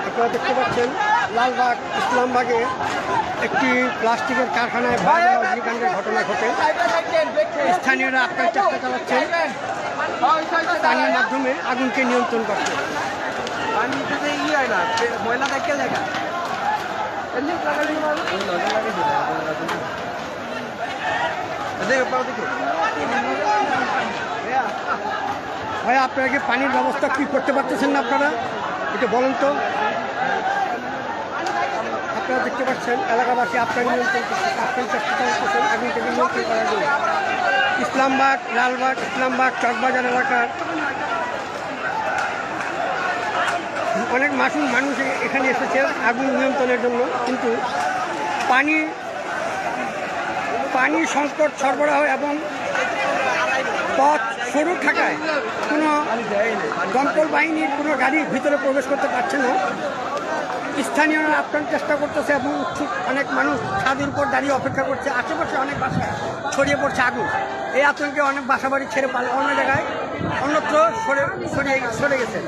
আপনারা দেখতে পাচ্ছেন লালবাগ ইসলামবাগে একটি প্লাস্টিকের কারখানায় ভয়াবহ অগ্নিকাণ্ডের ঘটনা ঘটে। স্থানীয়রা আপ্রাণ চেষ্টা চালাচ্ছেন পানির মাধ্যমে আগুনকে নিয়ন্ত্রণ করতে। ভাই আপনারা কি পানির ব্যবস্থা কি করতে পারতেছেন না? আপনারা এটা বলেন তো। আপনারা দেখতে পাচ্ছেন এলাকাবাসী আপনার নিয়ন্ত্রণ চেষ্টা করতেছেন আগুনকে নিয়ন্ত্রণ করার জন্য। ইসলামবাগ, লালবাগ, ইসলামবাগ, চকবাজার এলাকার অনেক মানুষ এখানে এসেছে আগুন নিয়ন্ত্রণের জন্য, কিন্তু পানি সংকট সরবরাহ এবং পথ সরু থাকায় কোনো দমকল বাহিনীর কোনো গাড়ি ভিতরে প্রবেশ করতে পারছে না। স্থানীয়রা আপ্রাণ চেষ্টা করতেছে এবং অনেক মানুষ ছাদের উপর দাঁড়িয়ে অপেক্ষা করছে। আশেপাশে অনেক বাসায় ছড়িয়ে পড়ছে আগুন। এই আতঙ্কে অনেক বাসা বাড়ি ছেড়ে অন্য জায়গায় অন্যত্র সরে গেছে।